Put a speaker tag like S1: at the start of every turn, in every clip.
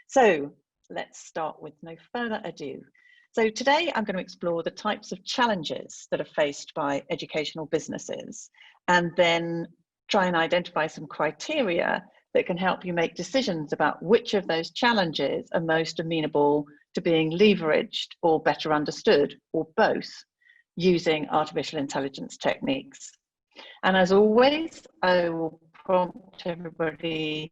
S1: So let's start with no further ado. So today I'm going to explore the types of challenges that are faced by educational businesses, and then try and identify some criteria that can help you make decisions about which of those challenges are most amenable to being leveraged or better understood, or both, using artificial intelligence techniques. And as always, I will prompt everybody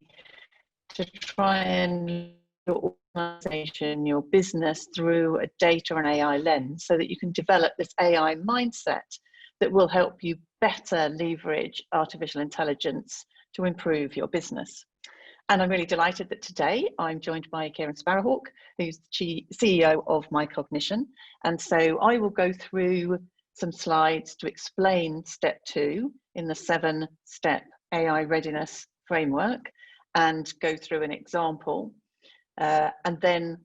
S1: to try and your organization, your business through a data and AI lens so that you can develop this AI mindset that will help you better leverage artificial intelligence to improve your business. And I'm really delighted that today I'm joined by Kieran Sparrowhawk, who's the CEO of MyCognition. And so I will go through some slides to explain step 2 in the 7-step AI readiness framework and go through an example. And then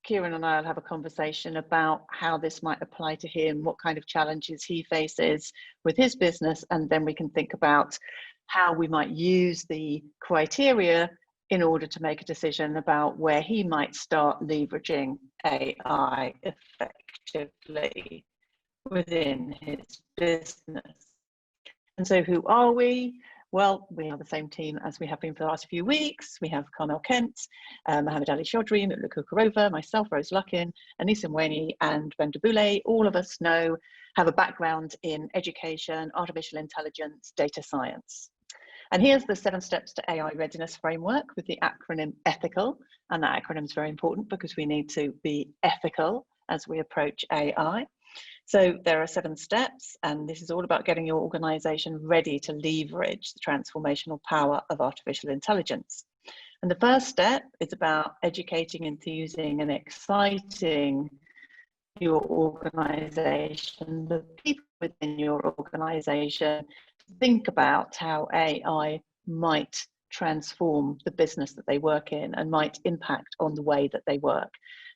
S1: Kieran and I will have a conversation about how this might apply to him, what kind of challenges he faces with his business, and then we can think about how we might use the criteria in order to make a decision about where he might start leveraging AI effectively within his business. And so who are we? Well, we are the same team as we have been for the last few weeks. We have Carmel Kent, Mohammed Ali Chaudhry, Mutlu Kukurova, myself, Rose Luckin, Anissa Mweni, and Brenda Boulay. All of us have a background in education, artificial intelligence, data science. And here's the 7 steps to AI readiness framework with the acronym ETHICAL. And that acronym is very important because we need to be ethical as we approach AI. So there are 7 steps, and this is all about getting your organization ready to leverage the transformational power of artificial intelligence. And the first step is about educating, enthusing, and exciting your organization, the people within your organization, to think about how AI might transform the business that they work in and might impact on the way that they work.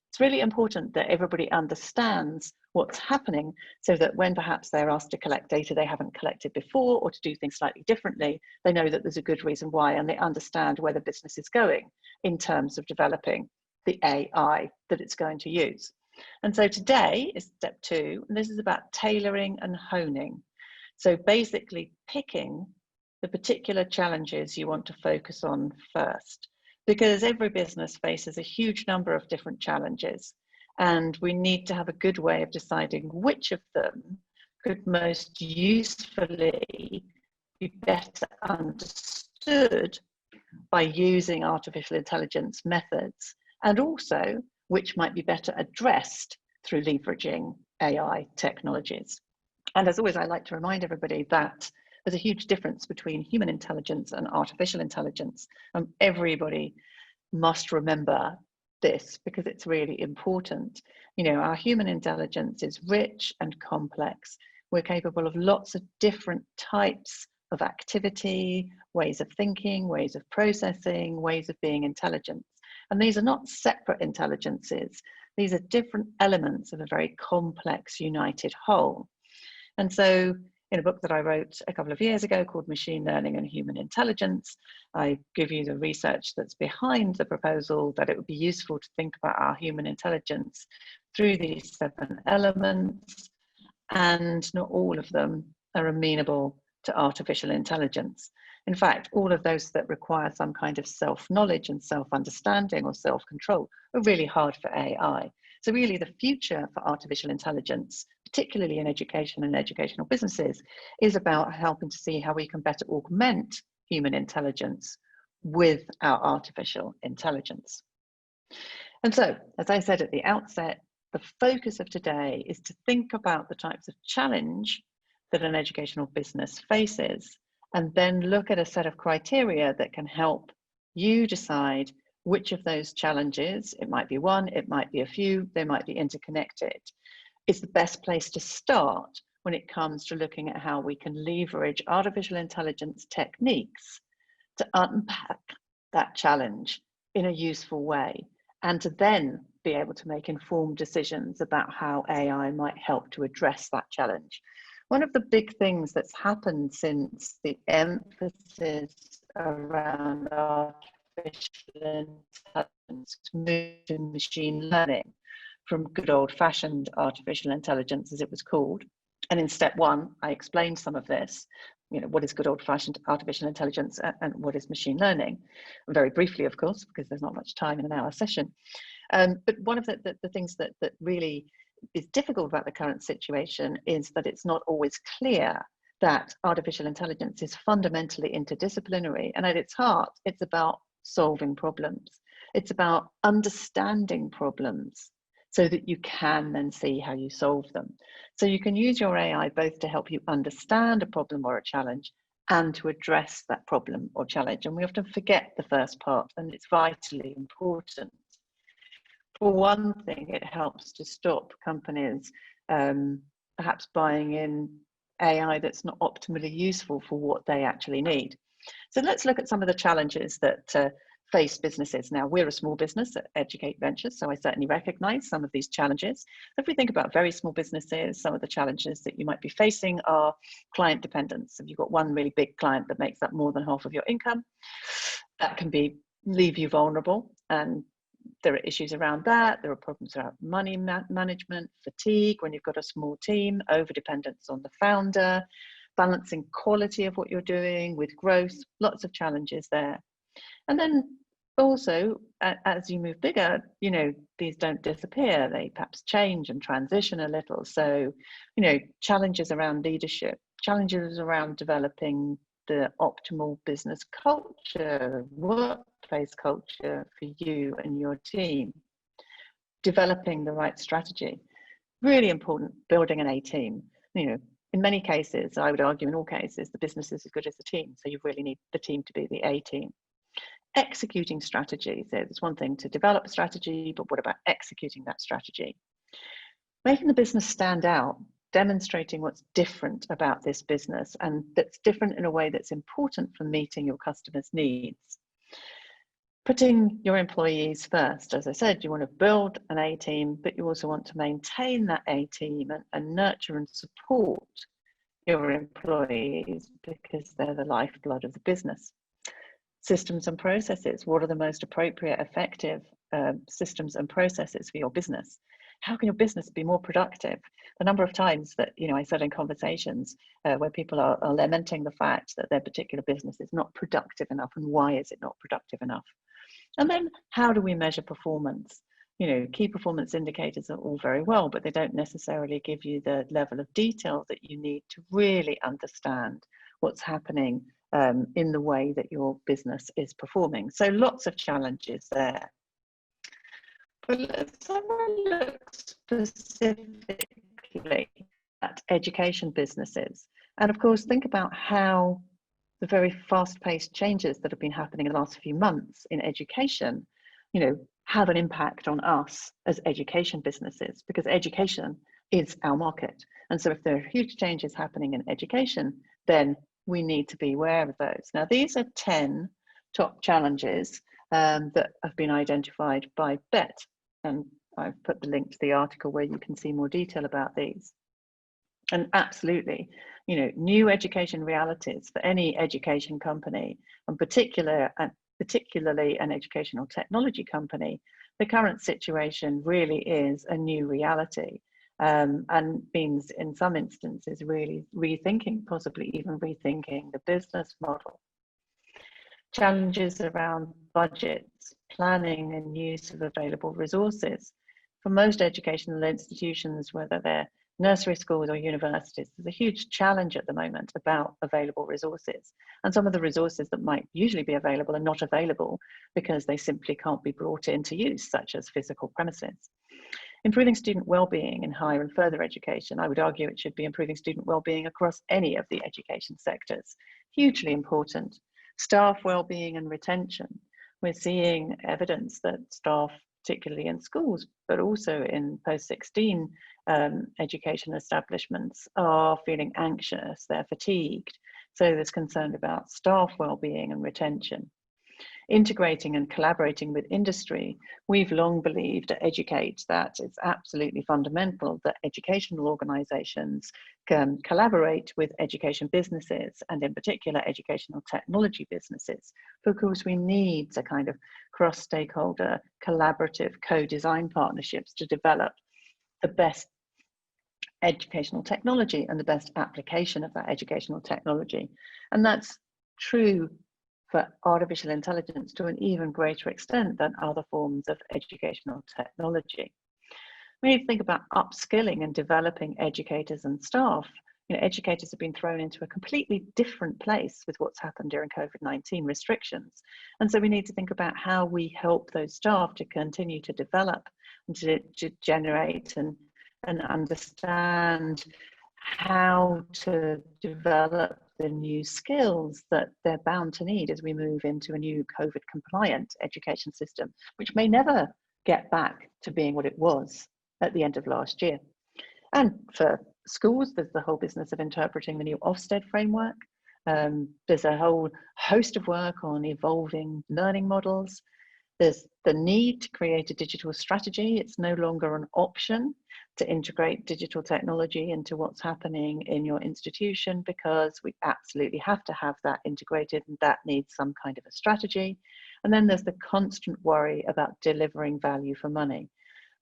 S1: It's really important that everybody understands what's happening so that when perhaps they're asked to collect data they haven't collected before or to do things slightly differently, they know that there's a good reason why and they understand where the business is going in terms of developing the AI that it's going to use. And so today is step 2, and this is about tailoring and honing. So basically picking the particular challenges you want to focus on first, because every business faces a huge number of different challenges, and we need to have a good way of deciding which of them could most usefully be better understood by using artificial intelligence methods, and also which might be better addressed through leveraging AI technologies. And as always, I like to remind everybody that there's a huge difference between human intelligence and artificial intelligence. Everybody must remember this because it's really important. You know, our human intelligence is rich and complex. We're capable of lots of different types of activity, ways of thinking, ways of processing, ways of being intelligent. And these are not separate intelligences. These are different elements of a very complex, united whole. And so in a book that I wrote a couple of years ago called Machine Learning and Human Intelligence, I give you the research that's behind the proposal that it would be useful to think about our human intelligence through these 7 elements, and not all of them are amenable to artificial intelligence. In fact, all of those that require some kind of self-knowledge and self-understanding or self-control are really hard for AI. So really the future for artificial intelligence, particularly in education and educational businesses, is about helping to see how we can better augment human intelligence with our artificial intelligence. And so, as I said at the outset, the focus of today is to think about the types of challenge that an educational business faces, and then look at a set of criteria that can help you decide which of those challenges, it might be one, it might be a few, they might be interconnected, is the best place to start when it comes to looking at how we can leverage artificial intelligence techniques to unpack that challenge in a useful way, and to then be able to make informed decisions about how AI might help to address that challenge. One of the big things that's happened since the emphasis around artificial moved to machine learning from good old-fashioned artificial intelligence, as it was called. And in step one, I explained some of this. What is good old-fashioned artificial intelligence and what is machine learning? Very briefly, of course, because there's not much time in an hour session. But one of the things that really is difficult about the current situation is that it's not always clear that artificial intelligence is fundamentally interdisciplinary. And at its heart, it's about solving problems. It's about understanding problems so that you can then see how you solve them. So you can use your AI both to help you understand a problem or a challenge and to address that problem or challenge. And we often forget the first part, and it's vitally important. For one thing, it helps to stop companies perhaps buying in AI that's not optimally useful for what they actually need. So let's look at some of the challenges that face businesses. Now, we're a small business at Educate Ventures, so I certainly recognize some of these challenges. If we think about very small businesses, some of the challenges that you might be facing are client dependence. If you've got one really big client that makes up more than half of your income, that can leave you vulnerable, and there are issues around that. There are problems around money management, fatigue when you've got a small team, over-dependence on the founder, balancing quality of what you're doing with growth, lots of challenges there. And then also, as you move bigger, these don't disappear. They perhaps change and transition a little. So, challenges around leadership, challenges around developing the optimal business culture, workplace culture for you and your team, developing the right strategy. Really important, building an A team. In many cases, I would argue in all cases, the business is as good as the team. So you really need the team to be the A team. Executing strategy. So it's one thing to develop a strategy, but what about executing that strategy? Making the business stand out, demonstrating what's different about this business and that's different in a way that's important for meeting your customers' needs. Putting your employees first. As I said, you want to build an A team, but you also want to maintain that A team and nurture and support your employees because they're the lifeblood of the business. Systems and processes. What are the most appropriate, effective systems and processes for your business? How can your business be more productive? The number of times that I said in conversations where people are lamenting the fact that their particular business is not productive enough, and why is it not productive enough? And then how do we measure performance? Key performance indicators are all very well, but they don't necessarily give you the level of detail that you need to really understand what's happening in the way that your business is performing. So lots of challenges there. But let's have a look specifically at education businesses. And of course, think about how the very fast-paced changes that have been happening in the last few months in education, have an impact on us as education businesses, because education is our market. And so if there are huge changes happening in education, then we need to be aware of those. Now, these are 10 top challenges that have been identified by BET. And I've put the link to the article where you can see more detail about these. And absolutely, new education realities for any education company, and particularly an educational technology company, the current situation really is a new reality. And means in some instances really possibly even rethinking the business model. Challenges around budgets, planning and use of available resources. For most educational institutions, whether they're nursery schools or universities, there's a huge challenge at the moment about available resources. And some of the resources that might usually be available are not available because they simply can't be brought into use, such as physical premises. Improving student well-being in higher and further education. I would argue it should be improving student well-being across any of the education sectors. Hugely important. Staff well-being and retention. We're seeing evidence that staff, particularly in schools, but also in post-16 education establishments, are feeling anxious, they're fatigued. So there's concern about staff well-being and retention. integrating and collaborating with industry, we've long believed at Educate that it's absolutely fundamental that educational organisations can collaborate with education businesses, and in particular educational technology businesses, because we need a kind of cross-stakeholder collaborative co-design partnerships to develop the best educational technology and the best application of that educational technology. And that's true for artificial intelligence to an even greater extent than other forms of educational technology. When you think about upskilling and developing educators and staff, educators have been thrown into a completely different place with what's happened during COVID-19 restrictions. And so we need to think about how we help those staff to continue to develop and to generate and understand how to develop the new skills that they're bound to need as we move into a new COVID compliant education system, which may never get back to being what it was at the end of last year. And for schools, there's the whole business of interpreting the new Ofsted framework. There's a whole host of work on evolving learning models. There's the need to create a digital strategy. It's no longer an option to integrate digital technology into what's happening in your institution, because we absolutely have to have that integrated, and that needs some kind of a strategy. And then there's the constant worry about delivering value for money.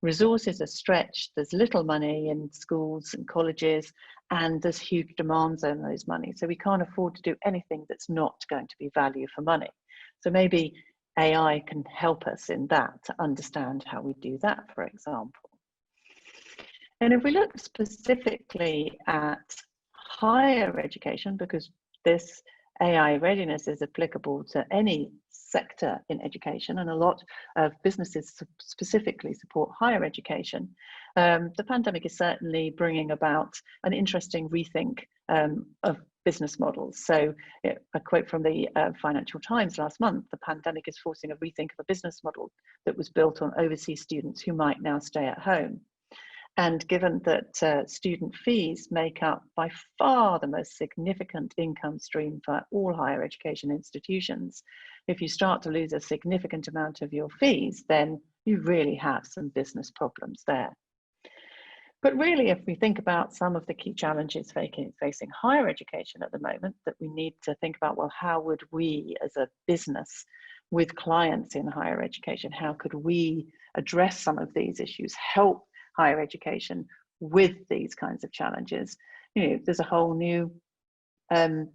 S1: Resources are stretched, there's little money in schools and colleges, and there's huge demands on those money. So we can't afford to do anything that's not going to be value for money. So maybe AI can help us in that, to understand how we do that, for example. And if we look specifically at higher education, because this AI readiness is applicable to any sector in education, and a lot of businesses specifically support higher education, the pandemic is certainly bringing about an interesting rethink of business models. So a quote from the Financial Times last month: the pandemic is forcing a rethink of a business model that was built on overseas students who might now stay at home. And given that student fees make up by far the most significant income stream for all higher education institutions, if you start to lose a significant amount of your fees, then you really have some business problems there. But really, if we think about some of the key challenges facing higher education at the moment, that we need to think about, well, how would we as a business with clients in higher education, how could we address some of these issues, help higher education with these kinds of challenges? There's a whole new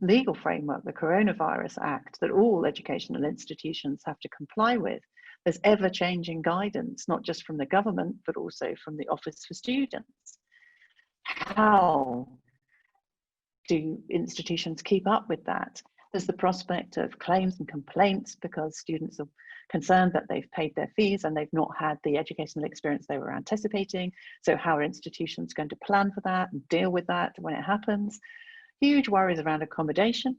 S1: legal framework, the Coronavirus Act, that all educational institutions have to comply with. There's ever-changing guidance, not just from the government, but also from the Office for Students. How do institutions keep up with that? There's the prospect of claims and complaints because students are concerned that they've paid their fees and they've not had the educational experience they were anticipating. So how are institutions going to plan for that and deal with that when it happens? Huge worries around accommodation,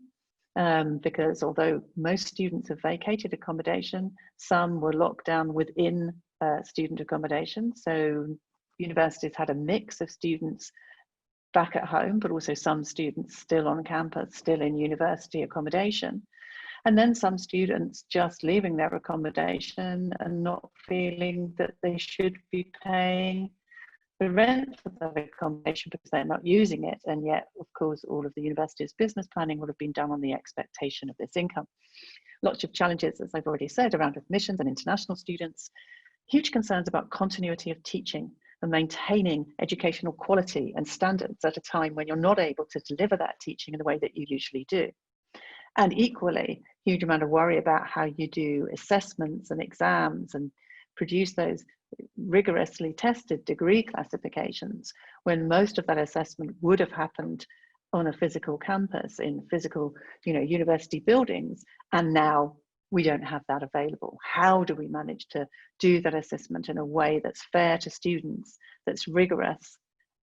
S1: because although most students have vacated accommodation, some were locked down within student accommodation. So universities had a mix of students back at home, but also some students still on campus, still in university accommodation. And then some students just leaving their accommodation and not feeling that they should be paying the rent for that accommodation because they're not using it. And yet, of course, all of the university's business planning would have been done on the expectation of this income. Lots of challenges, as I've already said, around admissions and international students. Huge concerns about continuity of teaching and maintaining educational quality and standards at a time when you're not able to deliver that teaching in the way that you usually do. And equally, huge amount of worry about how you do assessments and exams and produce those rigorously tested degree classifications when most of that assessment would have happened on a physical campus in physical, university buildings, and now we don't have that available. How do we manage to do that assessment in a way that's fair to students, that's rigorous,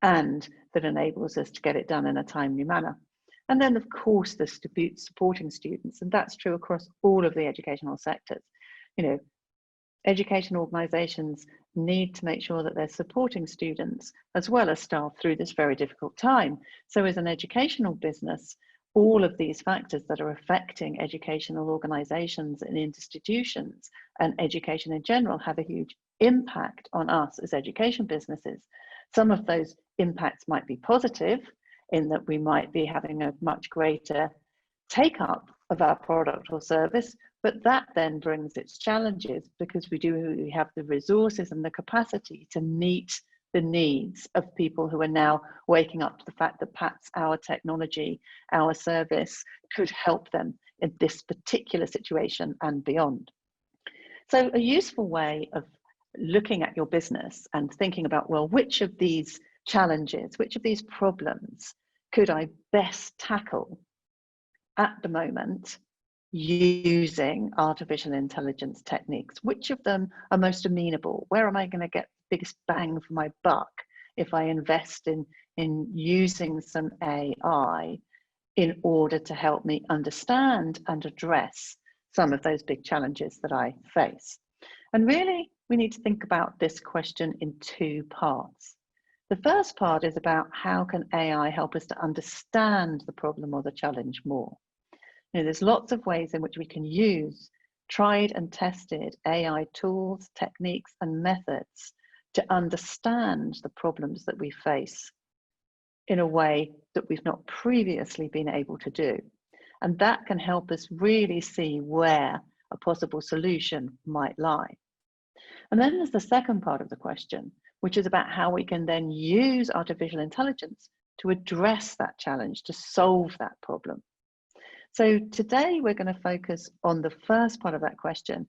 S1: and that enables us to get it done in a timely manner? And then, of course, the supporting students, and that's true across all of the educational sectors. Education organisations need to make sure that they're supporting students as well as staff through this very difficult time. So as an educational business, all of these factors that are affecting educational organizations and institutions and education in general have a huge impact on us as education businesses. Some of those impacts might be positive in that we might be having a much greater take up of our product or service, but that then brings its challenges because we have the resources and the capacity to meet the needs of people who are now waking up to the fact that perhaps our technology, our service could help them in this particular situation and beyond. So a useful way of looking at your business and thinking about, well, which of these challenges, which of these problems could I best tackle at the moment using artificial intelligence techniques? Which of them are most amenable? Where am I going to get the biggest bang for my buck if I invest in using some AI in order to help me understand and address some of those big challenges that I face? And really, we need to think about this question in two parts. The first part is about how can AI help us to understand the problem or the challenge more. There's lots of ways in which we can use tried and tested AI tools, techniques, and methods to understand the problems that we face in a way that we've not previously been able to do. And that can help us really see where a possible solution might lie. And then there's the second part of the question, which is about how we can then use artificial intelligence to address that challenge, to solve that problem. So today we're going to focus on the first part of that question,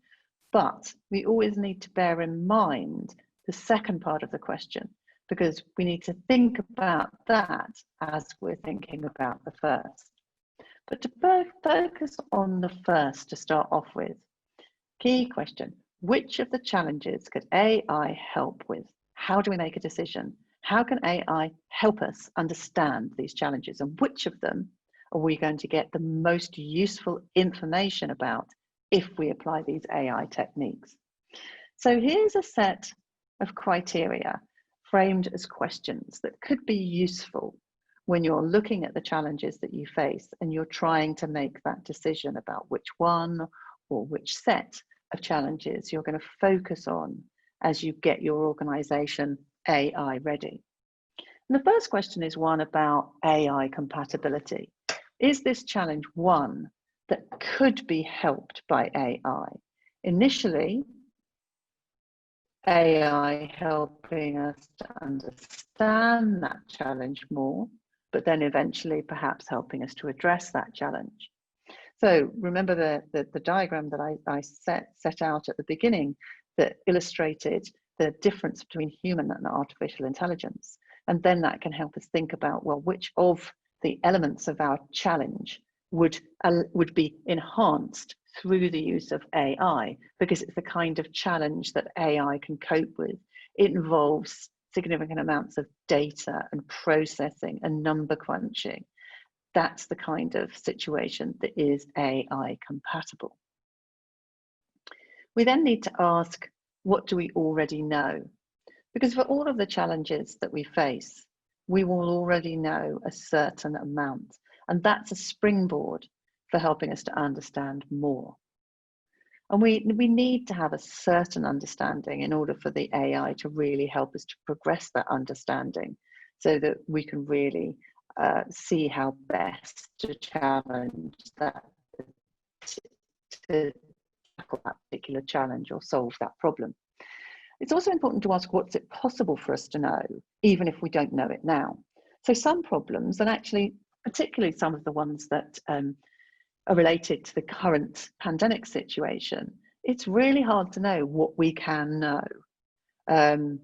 S1: but we always need to bear in mind the second part of the question, because we need to think about that as we're thinking about the first. But to focus on the first to start off with, key question: which of the challenges could AI help with? How do we make a decision? How can AI help us understand these challenges, and which of them are we going to get the most useful information about if we apply these AI techniques? So here's a set of criteria framed as questions that could be useful when you're looking at the challenges that you face and you're trying to make that decision about which one or which set of challenges you're going to focus on as you get your organization AI ready. And the first question is one about AI compatibility. Is this challenge one that could be helped by AI? Initially, AI helping us to understand that challenge more, but then eventually perhaps helping us to address that challenge. So remember the diagram that I set out at the beginning that illustrated the difference between human and artificial intelligence. And then that can help us think about, well, which of the elements of our challenge would be enhanced through the use of AI, because it's the kind of challenge that AI can cope with. It involves significant amounts of data and processing and number crunching. That's the kind of situation that is AI compatible. We then need to ask, what do we already know? Because for all of the challenges that we face, we will already know a certain amount, and that's a springboard for helping us to understand more. And we need to have a certain understanding in order for the AI to really help us to progress that understanding so that we can really see how best to challenge that, to tackle that particular challenge or solve that problem. It's also important to ask, what's it possible for us to know, even if we don't know it now? So some problems, and actually particularly some of the ones that are related to the current pandemic situation, it's really hard to know what we can know. And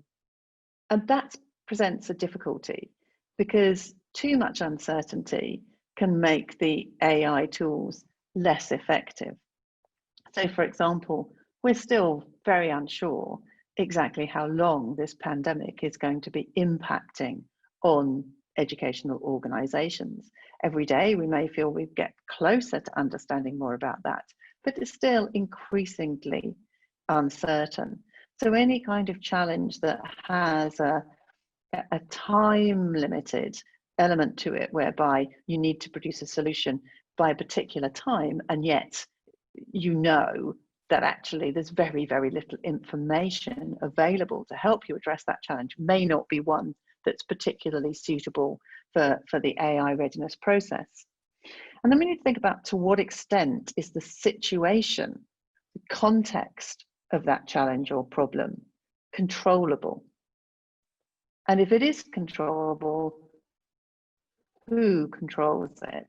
S1: that presents a difficulty because too much uncertainty can make the AI tools less effective. So for example, we're still very unsure exactly how long this pandemic is going to be impacting on educational organizations. Every day we may feel we get closer to understanding more about that, but it's still increasingly uncertain. So any kind of challenge that has a time limited element to it whereby you need to produce a solution by a particular time, and yet you know that actually there's very, very little information available to help you address that challenge, may not be one that's particularly suitable for the AI readiness process. And then we need to think about, to what extent is the situation, the context of that challenge or problem controllable? And if it is controllable, who controls it?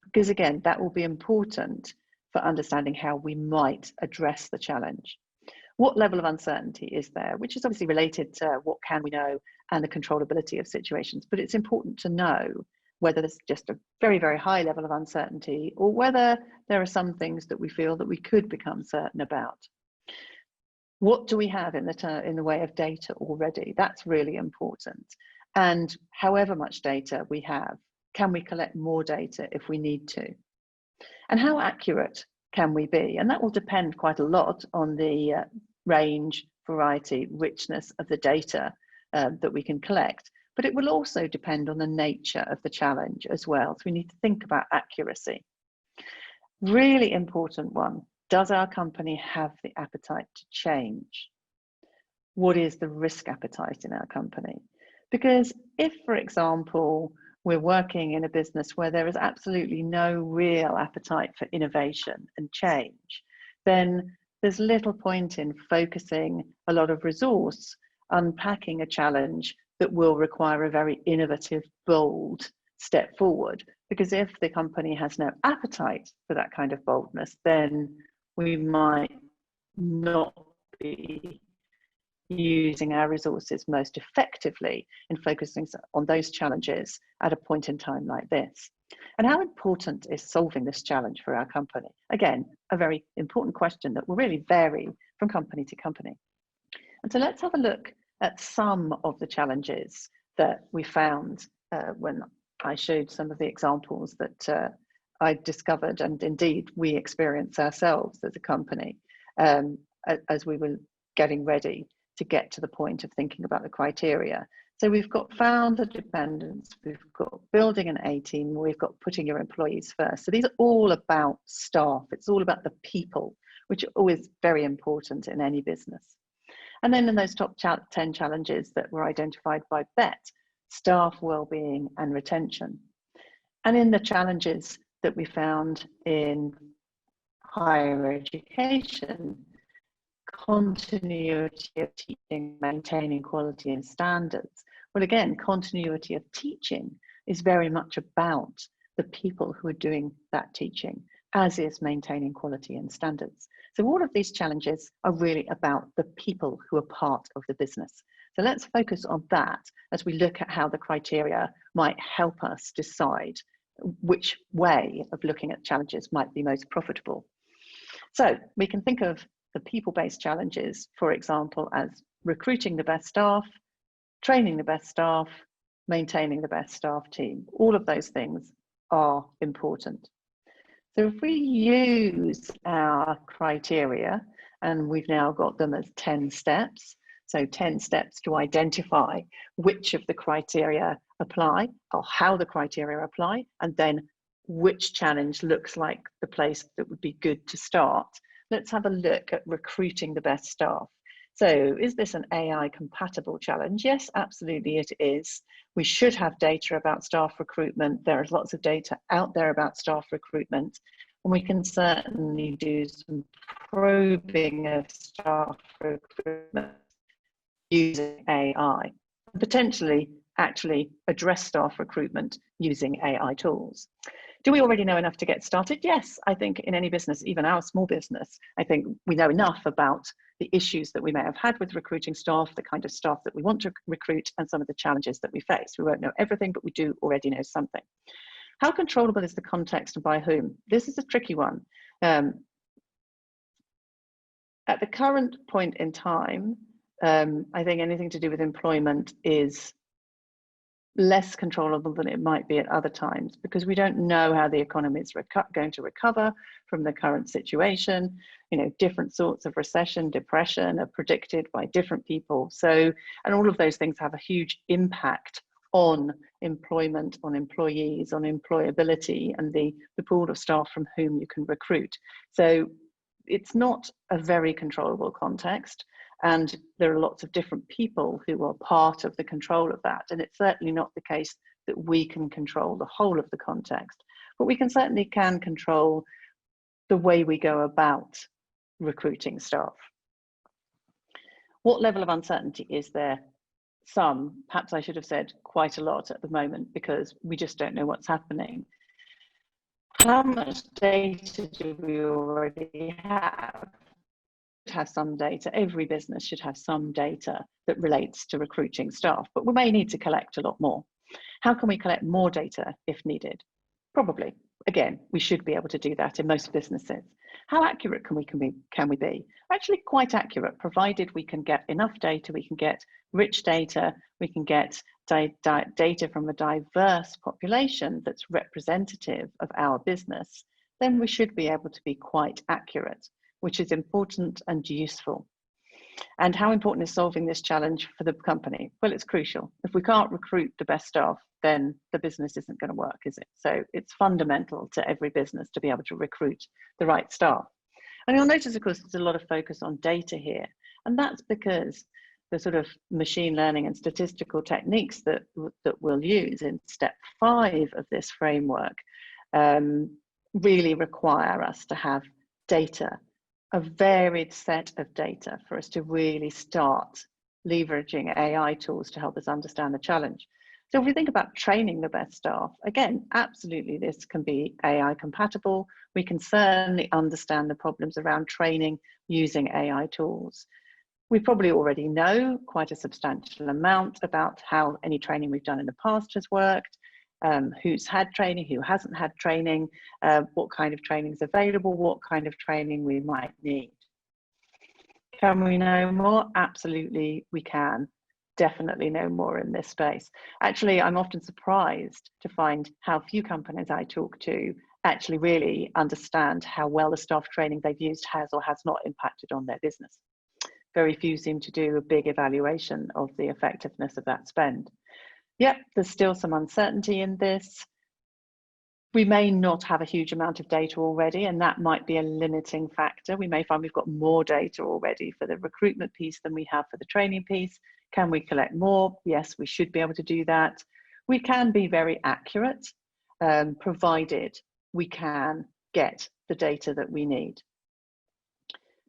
S1: Because again, that will be important for understanding how we might address the challenge. What level of uncertainty is there, which is obviously related to what can we know and the controllability of situations, but it's important to know whether there's just a very, very high level of uncertainty, or whether there are some things that we feel that we could become certain about. What do we have in the way of data already? That's really important. And however much data we have, can we collect more data if we need to? And how accurate can we be? And that will depend quite a lot on the range, variety, richness of the data that we can collect. But it will also depend on the nature of the challenge as well. So we need to think about accuracy. Really important one. Does our company have the appetite to change? What is the risk appetite in our company? Because if, for example, we're working in a business where there is absolutely no real appetite for innovation and change, then there's little point in focusing a lot of resource unpacking a challenge that will require a very innovative, bold step forward. Because if the company has no appetite for that kind of boldness, then we might not be using our resources most effectively in focusing on those challenges at a point in time like this. And how important is solving this challenge for our company? Again, a very important question that will really vary from company to company. And so let's have a look at some of the challenges that we found when I showed some of the examples that I discovered, and indeed we experience ourselves as a company as we were getting ready to get to the point of thinking about the criteria. So we've got founder dependence, we've got building an A team, we've got putting your employees first. So these are all about staff. It's all about the people, which are always very important in any business. And then in those top 10 challenges that were identified by BET, staff well-being and retention. And in the challenges that we found in higher education, continuity of teaching, maintaining quality and standards. Well, again, continuity of teaching is very much about the people who are doing that teaching, as is maintaining quality and standards. So all of these challenges are really about the people who are part of the business. So let's focus on that as we look at how the criteria might help us decide which way of looking at challenges might be most profitable. So we can think of the people-based challenges, for example, as recruiting the best staff, training the best staff, maintaining the best staff team. All of those things are important. So if we use our criteria, and we've now got them as 10 steps, so 10 steps to identify which of the criteria apply, or how the criteria apply, and then which challenge looks like the place that would be good to start. Let's have a look at recruiting the best staff. So is this an AI compatible challenge? Yes, absolutely it is. We should have data about staff recruitment. There is lots of data out there about staff recruitment, and we can certainly do some probing of staff recruitment using AI, potentially actually address staff recruitment using AI tools. Do we already know enough to get started? Yes, I think in any business, even our small business, I think we know enough about the issues that we may have had with recruiting staff, the kind of staff that we want to recruit, and some of the challenges that we face. We won't know everything, but we do already know something. How controllable is the context and by whom? This is a tricky one. At the current point in time, I think anything to do with employment is less controllable than it might be at other times, because we don't know how the economy is going to recover from the current situation. You know, different sorts of recession, depression are predicted by different people. So, and all of those things have a huge impact on employment, on employees, on employability, and the pool of staff from whom you can recruit. So it's not a very controllable context, and there are lots of different people who are part of the control of that. And it's certainly not the case that we can control the whole of the context, but we certainly can control the way we go about recruiting staff. What level of uncertainty is there? Some, perhaps I should have said quite a lot at the moment, because we just don't know what's happening. How much data do we already have? Have some data. Every business should have some data that relates to recruiting staff, but we may need to collect a lot more. How can we collect more data if needed? Probably. Again, we should be able to do that in most businesses. How accurate can we be? Actually quite accurate, provided we can get enough data, we can get rich data, we can get data from a diverse population that's representative of our business, then we should be able to be quite accurate, which is important and useful. And how important is solving this challenge for the company? Well, it's crucial. If we can't recruit the best staff, then the business isn't going to work, is it? So it's fundamental to every business to be able to recruit the right staff. And you'll notice, of course, there's a lot of focus on data here. And that's because the sort of machine learning and statistical techniques that we'll use in step 5 of this framework really require us to have data, a varied set of data, for us to really start leveraging AI tools to help us understand the challenge. So if we think about training the best staff, again, absolutely this can be AI compatible. We can certainly understand the problems around training using AI tools. We probably already know quite a substantial amount about how any training we've done in the past has worked, who's had training, who hasn't had training, what kind of training is available, what kind of training we might need. Can we know more? Absolutely, we can. Definitely know more in this space. Actually, I'm often surprised to find how few companies I talk to actually really understand how well the staff training they've used has or has not impacted on their business. Very few seem to do a big evaluation of the effectiveness of that spend. Yep, there's still some uncertainty in this. We may not have a huge amount of data already, and that might be a limiting factor. We may find we've got more data already for the recruitment piece than we have for the training piece. Can we collect more? Yes, we should be able to do that. We can be very accurate, provided we can get the data that we need.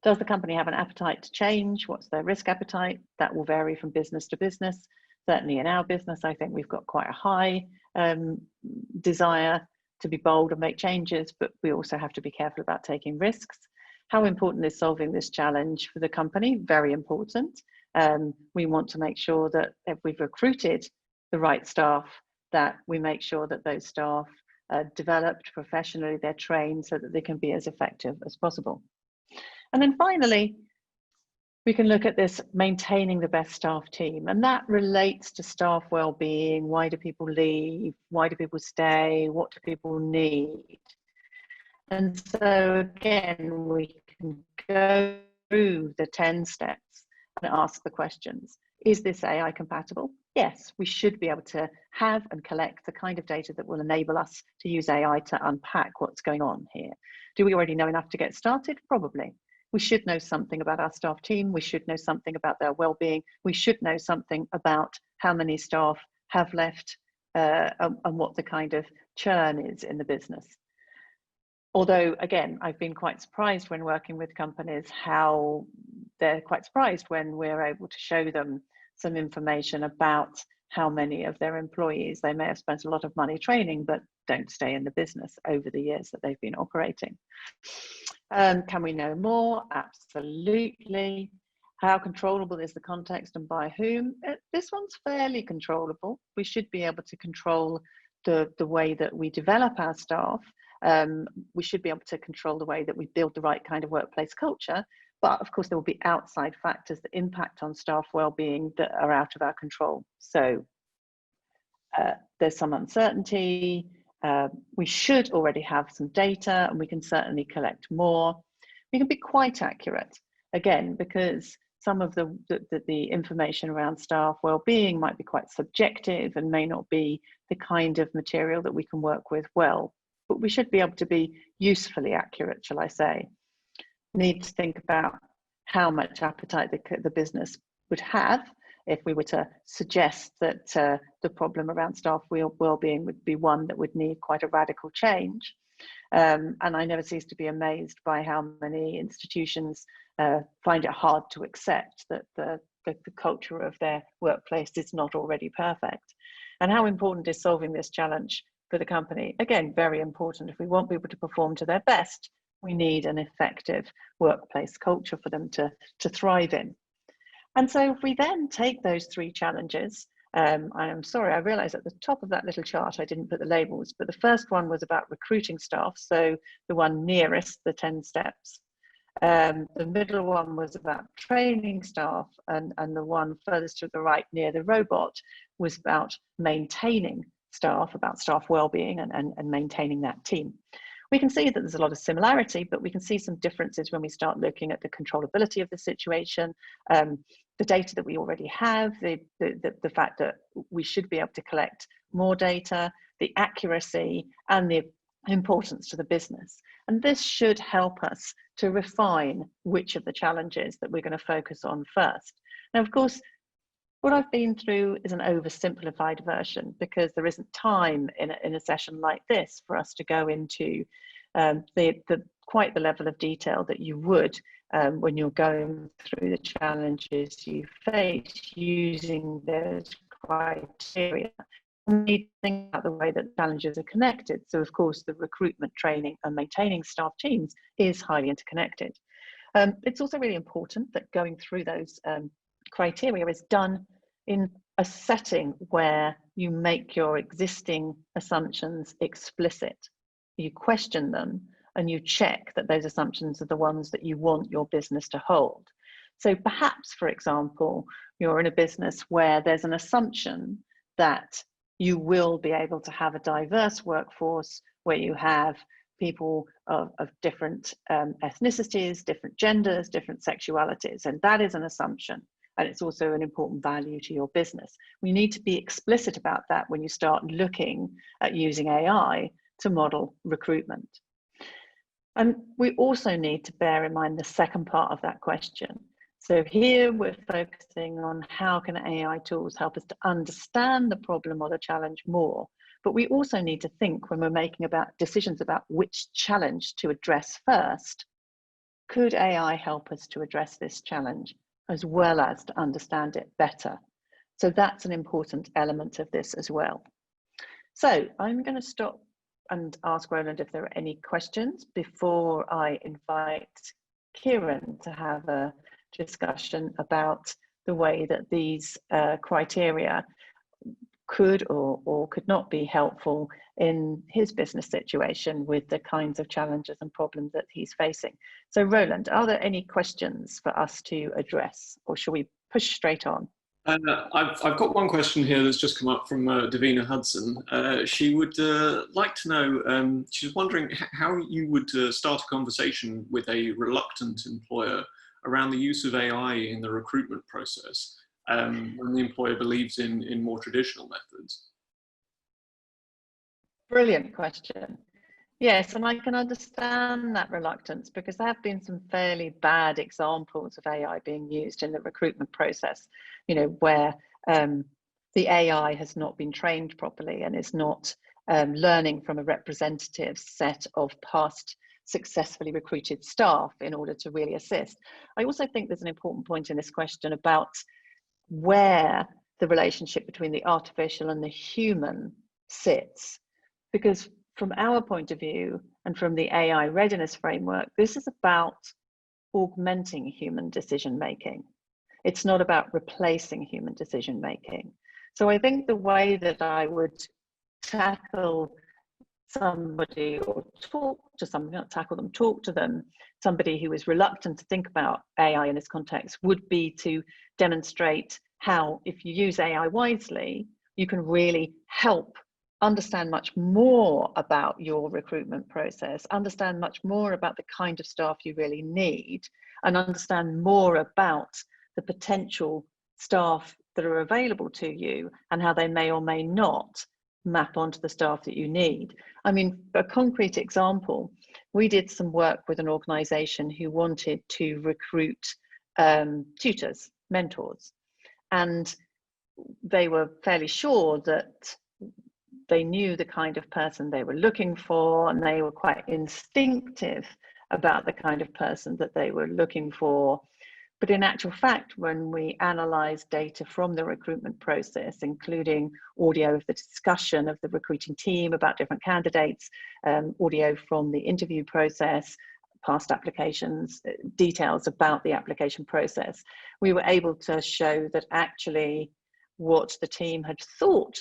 S1: Does the company have an appetite to change? What's their risk appetite? That will vary from business to business. Certainly in our business, I think we've got quite a high desire to be bold and make changes, but we also have to be careful about taking risks. How important is solving this challenge for the company? Very important. We want to make sure that if we've recruited the right staff, that we make sure that those staff are developed professionally, they're trained so that they can be as effective as possible. And then finally, we can look at this maintaining the best staff team, and that relates to staff well-being. Why do people leave? Why do people stay? What do people need? And so again, we can go through the 10 steps and ask the questions. Is this AI compatible? Yes, we should be able to have and collect the kind of data that will enable us to use AI to unpack what's going on here. Do we already know enough to get started? Probably. We should know something about our staff team. We should know something about their well-being. We should know something about how many staff have left and what the kind of churn is in the business. Although, again, I've been quite surprised when working with companies how they're quite surprised when we're able to show them some information about how many of their employees they may have spent a lot of money training but don't stay in the business over the years that they've been operating. Can we know more? Absolutely. How controllable is the context and by whom? This one's fairly controllable. We should be able to control the way that we develop our staff. We should be able to control the way that we build the right kind of workplace culture. But of course, there will be outside factors that impact on staff well-being that are out of our control. So there's some uncertainty. We should already have some data, and we can certainly collect more. We can be quite accurate, again, because some of the information around staff well-being might be quite subjective and may not be the kind of material that we can work with well. But we should be able to be usefully accurate, shall I say. Need to think about how much appetite the business would have if we were to suggest that the problem around staff well-being would be one that would need quite a radical change. And I never cease to be amazed by how many institutions find it hard to accept that the culture of their workplace is not already perfect. And how important is solving this challenge for the company? Again, very important. If we want people to perform to their best, we need an effective workplace culture for them to thrive in. And so if we then take those three challenges, I am sorry, I realized at the top of that little chart I didn't put the labels, but the first one was about recruiting staff, so the one nearest the 10 steps. The middle one was about training staff, and the one furthest to the right near the robot was about maintaining staff, about staff well-being and maintaining that team. We can see that there's a lot of similarity, but we can see some differences when we start looking at the controllability of the situation, the data that we already have, the fact that we should be able to collect more data, the accuracy, and the importance to the business. And this should help us to refine which of the challenges that we're going to focus on first. Now, of course, what I've been through is an oversimplified version, because there isn't time in a session like this for us to go into quite the level of detail that you would when you're going through the challenges you face using those criteria. We need to think about the way that challenges are connected. So, of course, the recruitment, training, and maintaining staff teams is highly interconnected. It's also really important that going through those criteria is done in a setting where you make your existing assumptions explicit. You question them and you check that those assumptions are the ones that you want your business to hold. So perhaps, for example, you're in a business where there's an assumption that you will be able to have a diverse workforce where you have people of different ethnicities, different genders, different sexualities, and that is an assumption. And it's also an important value to your business. We need to be explicit about that when you start looking at using AI to model recruitment. And we also need to bear in mind the second part of that question. So here we're focusing on how can AI tools help us to understand the problem or the challenge more. But we also need to think when we're making decisions about which challenge to address first. Could AI help us to address this challenge as well as to understand it better? So that's an important element of this as well. So I'm going to stop and ask Roland if there are any questions before I invite Kieran to have a discussion about the way that these criteria could or could not be helpful in his business situation with the kinds of challenges and problems that he's facing. So Roland, are there any questions for us to address, or shall we push straight on?
S2: I've got one question here that's just come up from Davina Hudson. She would like to know, she's wondering how you would start a conversation with a reluctant employer around the use of AI in the recruitment process when the employer believes in more traditional methods.
S1: Brilliant question. Yes, and I can understand that reluctance because there have been some fairly bad examples of AI being used in the recruitment process, you know, where the AI has not been trained properly and is not learning from a representative set of past successfully recruited staff in order to really assist. I also think there's an important point in this question about where the relationship between the artificial and the human sits, because from our point of view and from the AI readiness framework, this is about augmenting human decision making. It's not about replacing human decision making. So I think the way that I would tackle somebody or talk to somebody, not tackle them, talk to them, somebody who is reluctant to think about AI in this context would be to demonstrate how, if you use AI wisely, you can really help understand much more about your recruitment process, understand much more about the kind of staff you really need, and understand more about the potential staff that are available to you and how they may or may not map onto the staff that you need. I mean, a concrete example, we did some work with an organisation who wanted to recruit tutors, mentors, and they were fairly sure that they knew the kind of person they were looking for, and they were quite instinctive about the kind of person that they were looking for. But in actual fact, when we analysed data from the recruitment process, including audio of the discussion of the recruiting team about different candidates, audio from the interview process, past applications, details about the application process, we were able to show that actually what the team had thought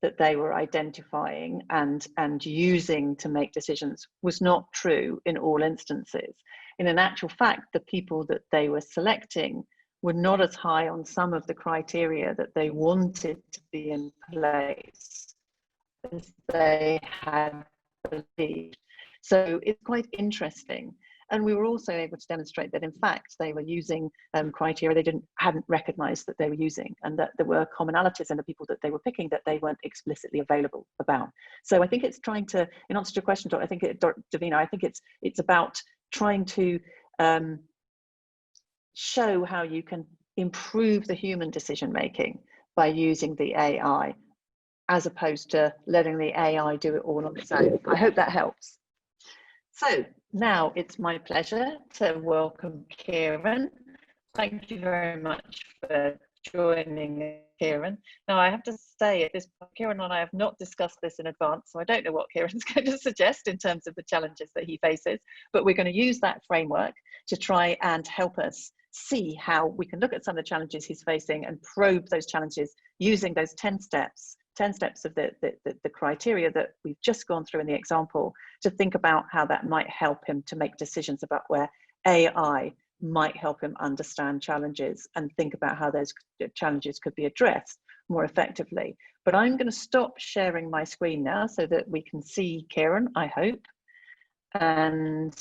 S1: that they were identifying and using to make decisions was not true in all instances. In actual fact, the people that they were selecting were not as high on some of the criteria that they wanted to be in place as they had believed. So it's quite interesting. And we were also able to demonstrate that, in fact, they were using criteria they hadn't recognized that they were using, and that there were commonalities in the people that they were picking that they weren't explicitly available about. So I think it's trying to, in answer to your question, Davina, I think it's about trying to show how you can improve the human decision-making by using the AI, as opposed to letting the AI do it all on its own. I hope that helps. So now it's my pleasure to welcome Kieran. Thank you very much for joining, Kieran. Now I have to say, at this point, Kieran and I have not discussed this in advance, so I don't know what Kieran's going to suggest in terms of the challenges that he faces, but we're going to use that framework to try and help us see how we can look at some of the challenges he's facing and probe those challenges using those 10 steps of the criteria that we've just gone through in the example, to think about how that might help him to make decisions about where AI might help him understand challenges and think about how those challenges could be addressed more effectively. But I'm going to stop sharing my screen now so that we can see Kieran, I hope. And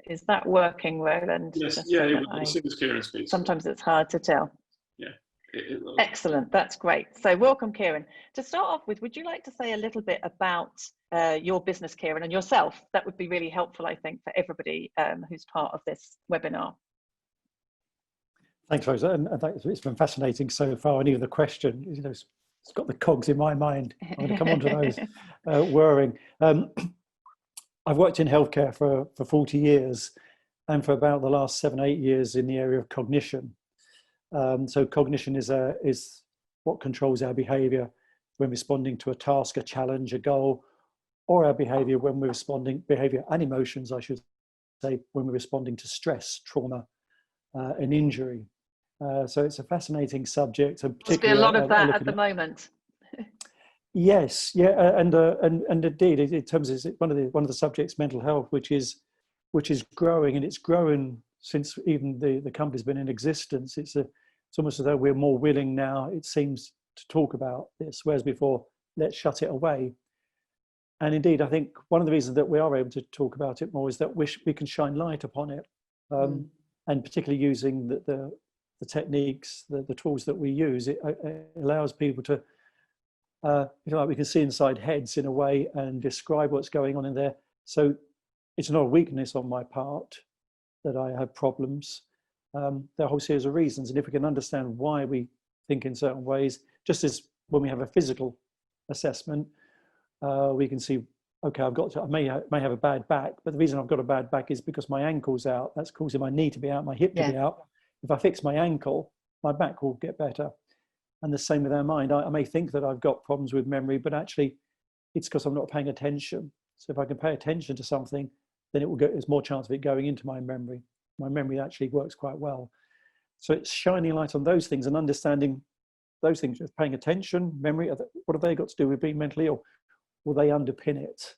S1: is that working, Roland?
S2: Yes, yeah, as soon as Kieran speaks.
S1: Sometimes it's hard to tell.
S2: Yeah.
S1: Excellent, that's great. So welcome, Kieran. To start off with, would you like to say a little bit about your business, Kieran, and yourself? That would be really helpful, I think, for everybody who's part of this webinar.
S3: Thanks, Rosa, and it's been fascinating so far. And even the question, you know, it's got the cogs in my mind. I'm going to come on to those whirring. I've worked in healthcare for 40 years, and for about the last 7-8 years in the area of cognition. So cognition is what controls our behavior when responding to a task, a challenge, a goal, or our behavior when we're responding, behavior and emotions, I should say, when we're responding to stress, trauma, and injury. So it's a fascinating subject. And
S1: must be a lot of that at the moment.
S3: Yes, yeah, and indeed, in terms of one of the subjects, mental health, which is growing, and it's grown since even the company's been in existence. It's almost as though we're more willing now, it seems, to talk about this, whereas before, let's shut it away. And indeed, I think one of the reasons that we are able to talk about it more is that we can shine light upon it, and particularly using the techniques, the tools that we use, it allows people to, if you like, we can see inside heads in a way and describe what's going on in there. So it's not a weakness on my part that I have problems. There are a whole series of reasons, and if we can understand why we think in certain ways, just as when we have a physical assessment, we can see, okay, I may have a bad back, but the reason I've got a bad back is because my ankle's out. That's causing my knee to be out, my hip to be out. If I fix my ankle, my back will get better. And the same with our mind. I may think that I've got problems with memory, but actually it's because I'm not paying attention. So if I can pay attention to something, then there's more chance of it going into my memory. My memory actually works quite well. So it's shining light on those things and understanding those things, just paying attention, memory, what have they got to do with being mentally ill? Will they underpin it?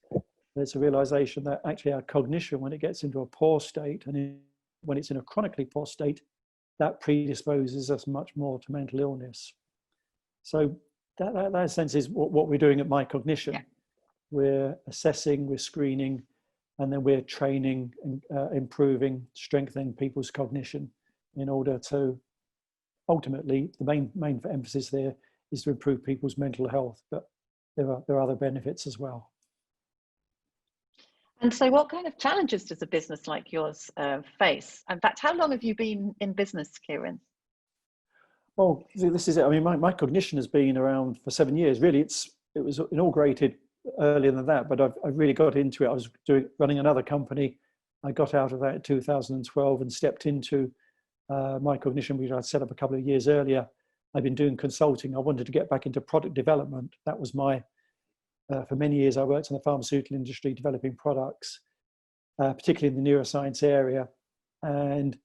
S3: There's a realization that actually our cognition, when it gets into a poor state, and when it's in a chronically poor state, that predisposes us much more to mental illness. So that sense is what we're doing at MyCognition. Yeah. We're assessing, we're screening, and then we're training and improving, strengthening people's cognition in order to ultimately, the main emphasis there is to improve people's mental health, but there are other benefits as well.
S1: And so what kind of challenges does a business like yours face? In fact, how long have you been in business, Kieran?
S3: Well, this is it. I mean, MyCognition has been around for 7 years. Really, it was inaugurated earlier than that, but I really got into it. I was running another company. I got out of that in 2012 and stepped into MyCognition, which I'd set up a couple of years earlier. I've been doing consulting. I wanted to get back into product development. That was for many years, I worked in the pharmaceutical industry developing products, particularly in the neuroscience area. And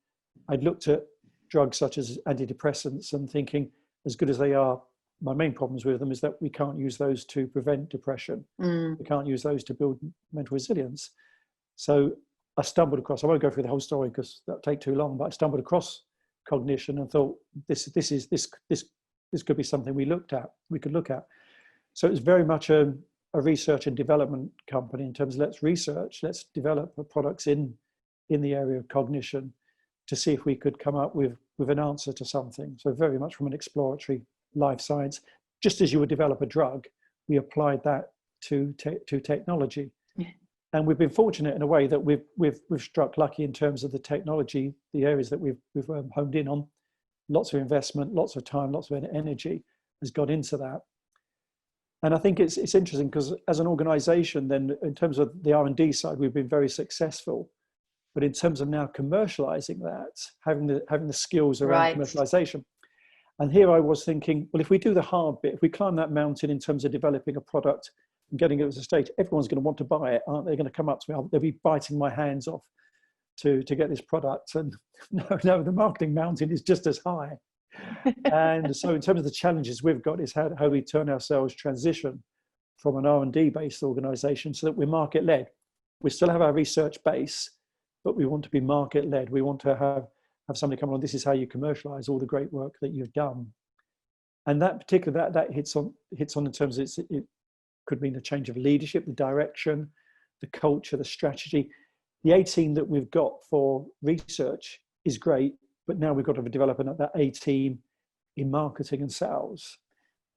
S3: I'd looked at drugs such as antidepressants and thinking, as good as they are, my main problems with them is that we can't use those to prevent depression. We can't use those to build mental resilience. So I stumbled across, I won't go through the whole story because that'll take too long, but I stumbled across cognition and thought this could be something we could look at. So it was very much a research and development company in terms of let's develop products in the area of cognition to see if we could come up with an answer to something. So very much from an exploratory life science, just as you would develop a drug, we applied that to technology. Yeah. And we've been fortunate in a way that we've struck lucky in terms of the technology, the areas that we've honed in on. Lots of investment, lots of time, lots of energy has got into that. And I think it's interesting because as an organization, then in terms of the R&D side, we've been very successful. But in terms of now commercializing that, having the skills around commercialization. And here I was thinking, well, if we do the hard bit, if we climb that mountain in terms of developing a product and getting it to a stage, everyone's going to want to buy it, aren't they? Going to come up to me, they'll be biting my hands off to get this product. And no, the marketing mountain is just as high. And so in terms of the challenges we've got is how we turn ourselves transition from an R&D based organization so that we're market led. We still have our research base, but we want to be market led. We want to have somebody come on, this is how you commercialize all the great work that you've done. And that hits on in terms of it could mean a change of leadership, the direction, the culture, the strategy. The A team that we've got for research is great, but now we've got to develop that A team in marketing and sales.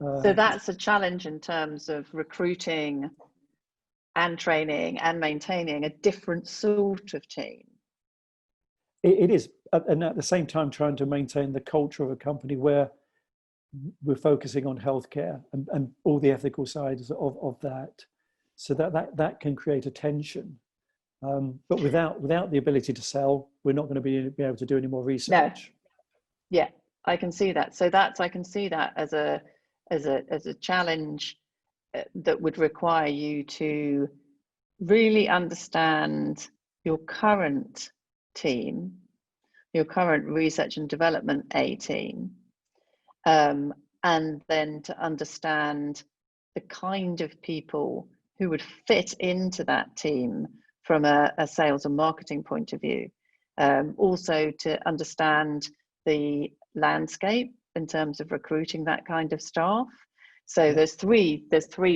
S1: So that's a challenge in terms of recruiting and training and maintaining a different sort of team.
S3: It is, and at the same time trying to maintain the culture of a company where we're focusing on healthcare and all the ethical sides of that, so that can create a tension. But without the ability to sell, we're not going to be able to do any more research.
S1: No. Yeah, I can see that. So I can see that as a challenge that would require you to really understand your current team, your current research and development A team, and then to understand the kind of people who would fit into that team from a sales and marketing point of view. Also to understand the landscape in terms of recruiting that kind of staff. So there's three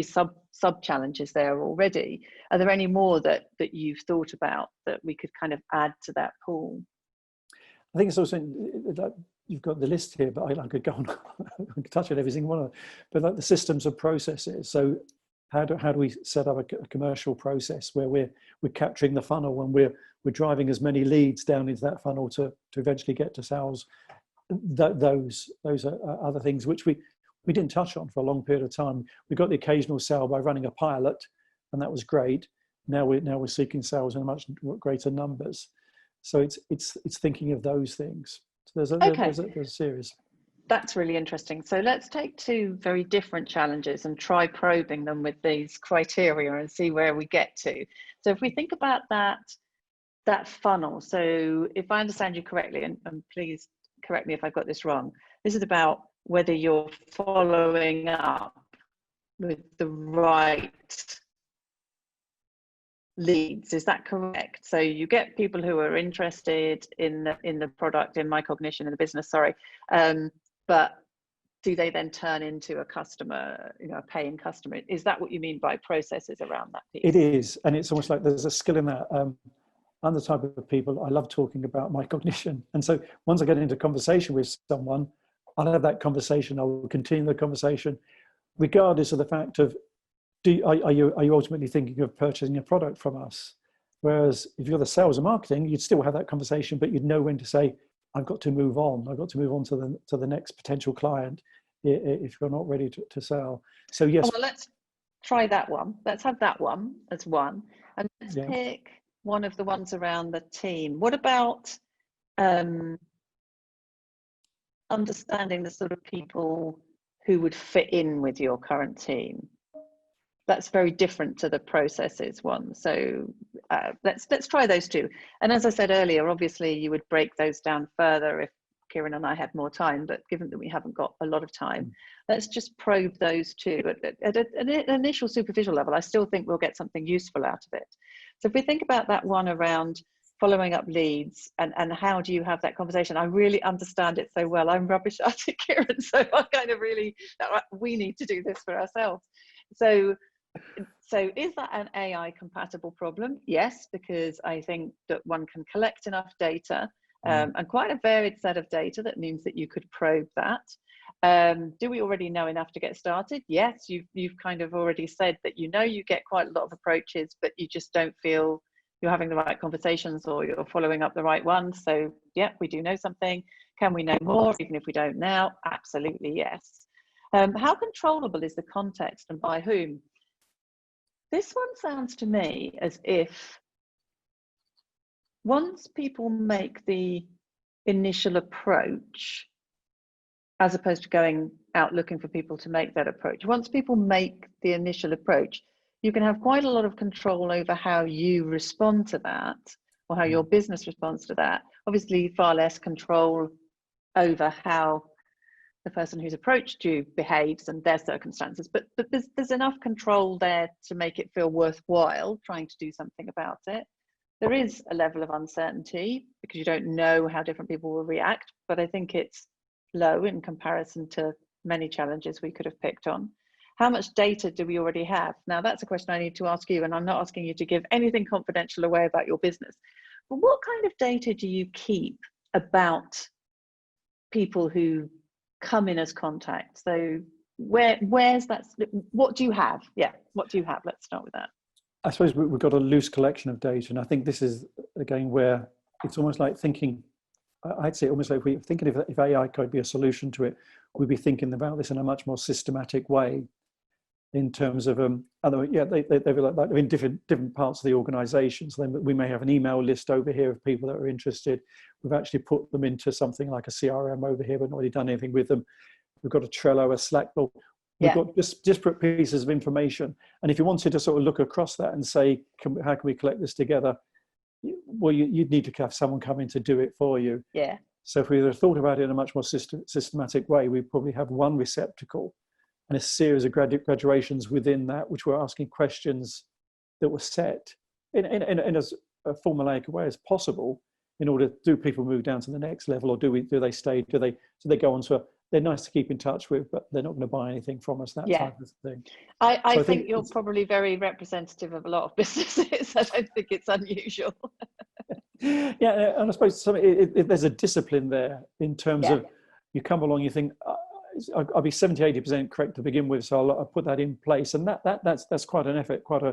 S1: sub challenges there already. Are there any more that you've thought about that we could kind of add to that pool?
S3: I think it's also that you've got the list here, but I could go on, I could touch on every single one of them. But like the systems of processes. So how do we set up a commercial process where we're capturing the funnel and we're driving as many leads down into that funnel to eventually get to sales? Those are other things which we didn't touch on for a long period of time. We got the occasional sale by running a pilot, and that was great. Now we're seeking sales in much greater numbers. So it's thinking of those things. So there's a series.
S1: That's really interesting. So let's take two very different challenges and try probing them with these criteria and see where we get to. So if we think about that funnel, so if I understand you correctly, and please correct me if I've got this wrong, this is about whether you're following up with the right leads. Is that correct? So you get people who are interested in the product, in MyCognition, in the business, sorry, but do they then turn into a customer, a paying customer? Is that what you mean by processes around that piece?
S3: It is, and it's almost like there's a skill in that. I'm the type of people, I love talking about MyCognition. And so once I get into conversation with someone, I'll have that conversation, I will continue the conversation, regardless of the fact of, are you ultimately thinking of purchasing a product from us? Whereas if you're the sales and marketing, you'd still have that conversation, but you'd know when to say, I've got to move on. I've got to move on to the next potential client if you're not ready to sell. So yes.
S1: Well, let's try that one. Let's have that one as one. And let's pick one of the ones around the team. What about understanding the sort of people who would fit in with your current team? That's very different to the processes one. So let's try those two. And as I said earlier, obviously you would break those down further if Kieran and I had more time, but given that we haven't got a lot of time, let's just probe those two. At an initial superficial level, I still think we'll get something useful out of it. So if we think about that one around following up leads and how do you have that conversation? I really understand it so well. I'm rubbish at it, Kieran, so I kind of really, we need to do this for ourselves. So is that an AI compatible problem? Yes, because I think that one can collect enough data and quite a varied set of data that means that you could probe that. Do we already know enough to get started? Yes, you've kind of already said that you get quite a lot of approaches, but you just don't feel you're having the right conversations or you're following up the right ones. So yeah, we do know something. Can we know more even if we don't now? Absolutely yes. How controllable is the context and by whom? This one sounds to me as if once people make the initial approach, as opposed to going out looking for people to make that approach, once people make the initial approach, you can have quite a lot of control over how you respond to that or how your business responds to that. Obviously, far less control over how the person who's approached you behaves and their circumstances, but there's enough control there to make it feel worthwhile trying to do something about it. There is a level of uncertainty because you don't know how different people will react, but I think it's low in comparison to many challenges we could have picked on. How much data do we already have? Now that's a question I need to ask you, and I'm not asking you to give anything confidential away about your business, but what kind of data do you keep about people who come in as contact? So where's that? What do you have? Yeah, what do you have? Let's start with that.
S3: I suppose we've got a loose collection of data, and I think this is again where it's almost like thinking. I'd say almost like if we're thinking if AI could be a solution to it, we'd be thinking about this in a much more systematic way. In terms of they're like in different parts of the organisation. So then we may have an email list over here of people that are interested. We've actually put them into something like a CRM over here, but not really done anything with them. We've got a Trello, a Slack. We've got just disparate pieces of information. And if you wanted to sort of look across that and say, how can we collect this together? Well, you'd need to have someone come in to do it for you.
S1: Yeah.
S3: So if we had thought about it in a much more systematic way, we'd probably have one receptacle and a series of graduations within that, which were asking questions that were set in as a formulaic way as possible. In order, do people move down to the next level, or do they stay? Do they go on to they're nice to keep in touch with, but they're not going to buy anything from us, that type of thing.
S1: I think you're probably very representative of a lot of businesses. I don't think it's unusual.
S3: Yeah, and I suppose there's a discipline there in terms of you come along, you think, I'll be 70-80% correct to begin with, so I'll put that in place, and that's quite an effort, quite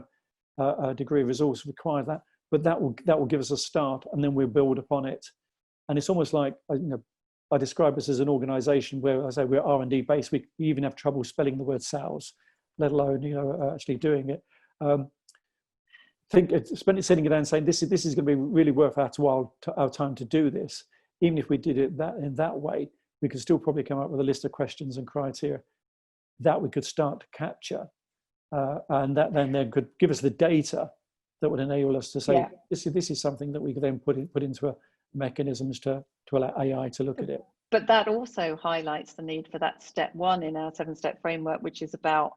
S3: a degree of resource required that, but that will give us a start, and then we'll build upon it. And it's almost like I describe us as an organisation where I say we're R&D based. We even have trouble spelling the word sales, let alone actually doing it. Sitting down and saying this is going to be really worth our time to do this. Even if we did it in that way, we could still probably come up with a list of questions and criteria that we could start to capture, and that then could give us the data that would enable us to say this is something that we could then put into mechanisms to allow AI to look at it.
S1: But that also highlights the need for that step one in our 7-step framework, which is about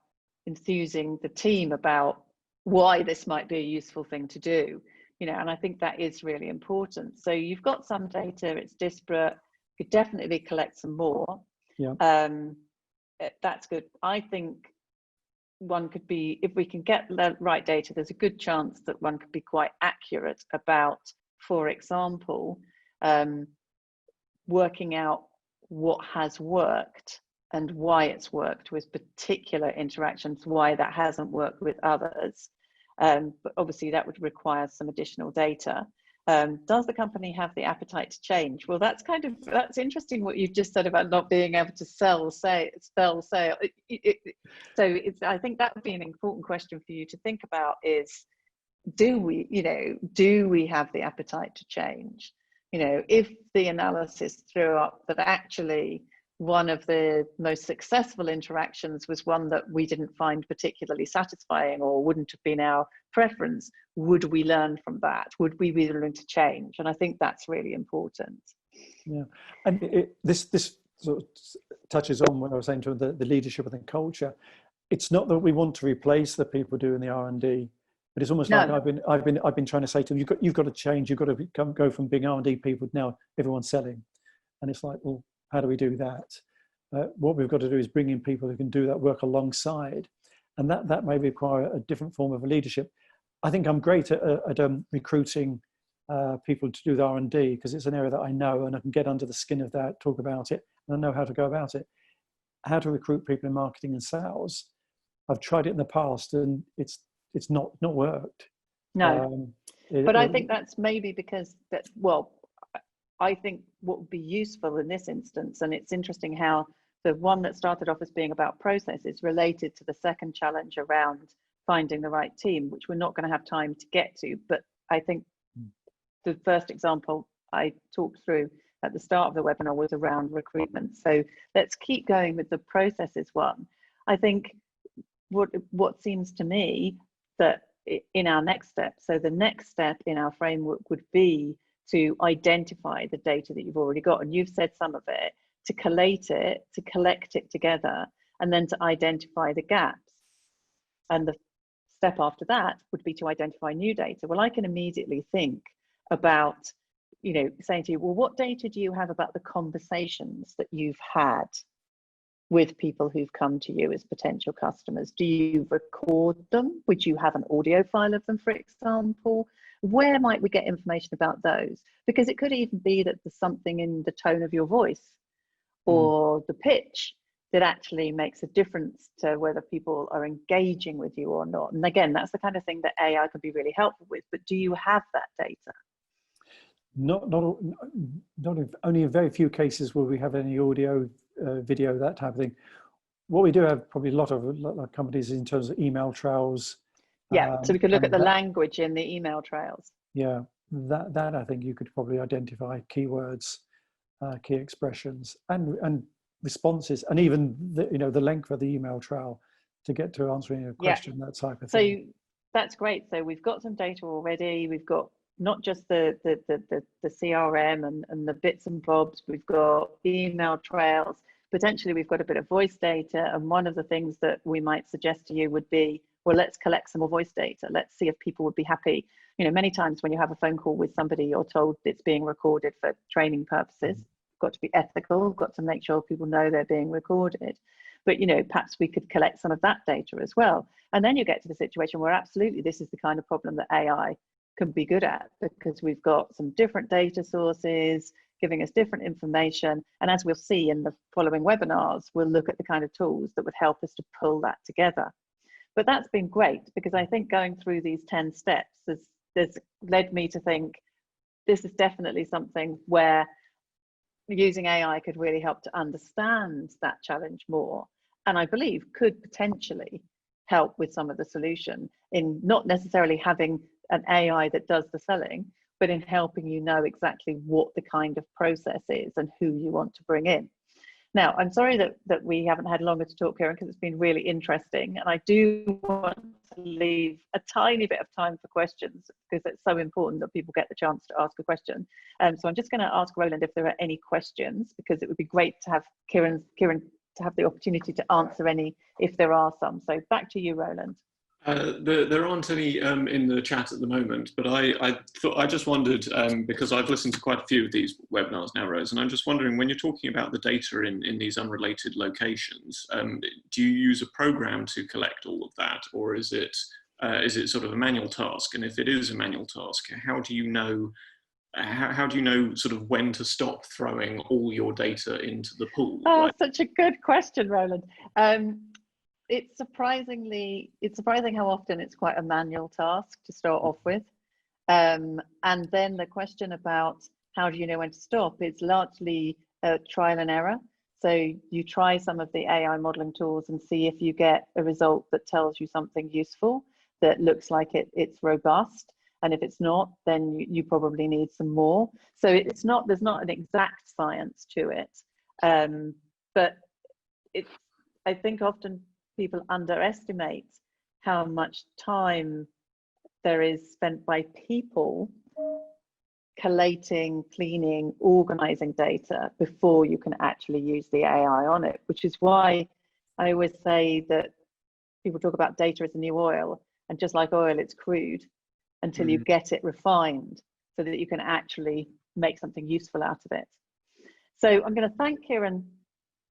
S1: enthusing the team about why this might be a useful thing to do. And I think that is really important. So you've got some data, it's disparate. You could definitely collect some more.
S3: Yeah.
S1: that's good. I think one could be, if we can get the right data, there's a good chance that one could be quite accurate about, for example, working out what has worked and why it's worked with particular interactions, why that hasn't worked with others. But obviously that would require some additional data. Does the company have the appetite to change? Well, that's interesting what you've just said about not being able to spell sale. So I think that would be an important question for you to think about is, do we have the appetite to change? If the analysis threw up that actually one of the most successful interactions was one that we didn't find particularly satisfying or wouldn't have been our preference, would we learn from that? Would we be willing to change? And I think that's really important.
S3: Yeah, and this sort of touches on what I was saying to the leadership and the culture. It's not that we want to replace the people doing the R&D, but it's almost like I've been trying to say to them, you've got to change. You've got to go from being R&D people now everyone's selling, and it's like, well, how do we do that? What we've got to do is bring in people who can do that work alongside, and that may require a different form of leadership. I think I'm great at recruiting people to do the R&D because it's an area that I know and I can get under the skin of that, talk about it, and I know how to go about it. How to recruit people in marketing and sales, I've tried it in the past and it's not worked.
S1: No, but I think that's maybe because I think what would be useful in this instance, and it's interesting how the one that started off as being about process is related to the second challenge around finding the right team, which we're not going to have time to get to. But I think the first example I talked through at the start of the webinar was around recruitment. So let's keep going with the processes one. I think what seems to me that in our next step, so the next step in our framework would be to identify the data that you've already got, and you've said some of it, to collate it, to collect it together, and then to identify the gaps. And the step after that would be to identify new data. Well, I can immediately think about, saying to you, well, what data do you have about the conversations that you've had with people who've come to you as potential customers? Do you record them? Would you have an audio file of them, for example? Where might we get information about those? Because it could even be that there's something in the tone of your voice or the pitch that actually makes a difference to whether people are engaging with you or not. And again, that's the kind of thing that AI can be really helpful with, but do you have that data?
S3: Not only in very few cases will we have any audio, video, that type of thing. What we do have probably a lot of companies in terms of email trails.
S1: Yeah, so we could look at the language in the email trails.
S3: Yeah, that I think you could probably identify keywords, key expressions, and responses, and even the length of the email trail to get to answering a question, that type of thing.
S1: So that's great. So we've got some data already. We've got not just the CRM and the bits and bobs. We've got email trails. Potentially, we've got a bit of voice data. And one of the things that we might suggest to you would be, well, let's collect some more voice data. Let's see if people would be happy. Many times when you have a phone call with somebody, you're told it's being recorded for training purposes. Got to be ethical, got to make sure people know they're being recorded. But perhaps we could collect some of that data as well. And then you get to the situation where absolutely this is the kind of problem that AI can be good at, because we've got some different data sources giving us different information. And as we'll see in the following webinars, we'll look at the kind of tools that would help us to pull that together. But that's been great, because I think going through these 10 steps has led me to think this is definitely something where using AI could really help to understand that challenge more, and I believe could potentially help with some of the solution in not necessarily having an AI that does the selling, but in helping you know exactly what the kind of process is and who you want to bring in. Now, I'm sorry that we haven't had longer to talk, Kieran, because it's been really interesting, and I do want to leave a tiny bit of time for questions, because it's so important that people get the chance to ask a question. So I'm just going to ask Roland if there are any questions, because it would be great to have Kieran to have the opportunity to answer any if there are some. So back to you, Roland.
S2: There aren't any in the chat at the moment, but I just wondered, because I've listened to quite a few of these webinars now, Rose, and I'm just wondering, when you're talking about the data in these unrelated locations, do you use a program to collect all of that, or is it sort of a manual task? And if it is a manual task, how do you know sort of when to stop throwing all your data into the pool?
S1: Oh, such a good question, Roland. It's surprising how often it's quite a manual task to start off with. And then the question about how do you know when to stop, it's largely trial and error. So you try some of the AI modeling tools and see if you get a result that tells you something useful, that looks like it's robust. And if it's not, then you probably need some more. So there's not an exact science to it. But I think often people underestimate how much time there is spent by people collating, cleaning, organizing data before you can actually use the AI on it, which is why I always say that people talk about data as the new oil, and just like oil, it's crude until you get it refined so that you can actually make something useful out of it. So I'm going to thank Kieran.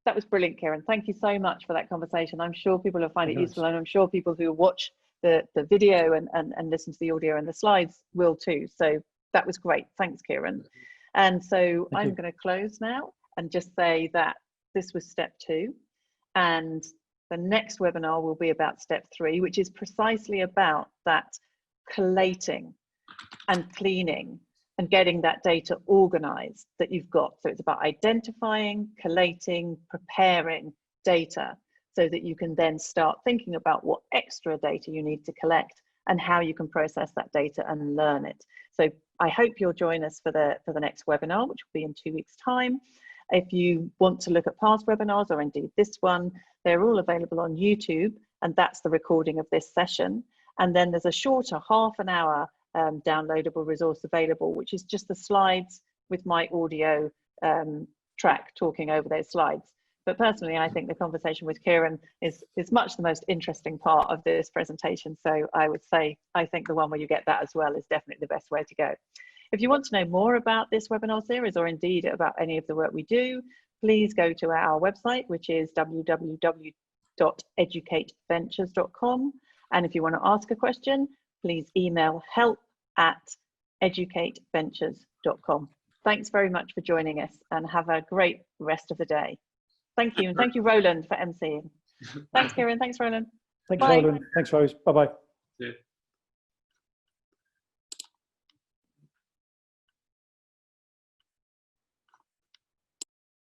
S1: That was brilliant, Kieran. Thank you so much for that conversation. I'm sure people will find it useful, and I'm sure people who watch the video and listen to the audio and the slides will too. So that was great. Thanks, Kieran. And so I'm going to close now and just say that this was step 2. And the next webinar will be about step 3, which is precisely about that collating and cleaning and getting that data organized that you've got. So it's about identifying, collating, preparing data so that you can then start thinking about what extra data you need to collect and how you can process that data and learn it. So I hope you'll join us for the next webinar, which will be in 2 weeks' time. If you want to look at past webinars, or indeed this one, they're all available on YouTube, and that's the recording of this session. And then there's a shorter half-an-hour downloadable resource available, which is just the slides with my audio track talking over those slides. But personally, I think the conversation with Kieran is much the most interesting part of this presentation. So I would say, I think the one where you get that as well is definitely the best way to go. If you want to know more about this webinar series, or indeed about any of the work we do, please go to our website, which is www.educateventures.com. And if you want to ask a question, please email help@educateventures.com. Thanks very much for joining us, and have a great rest of the day. Thank you. And thank you, Roland, for emceeing. Thanks, Kieran. Thanks, Roland.
S3: Thanks, Roland. Thanks, Rose. Bye-bye.
S2: Yeah.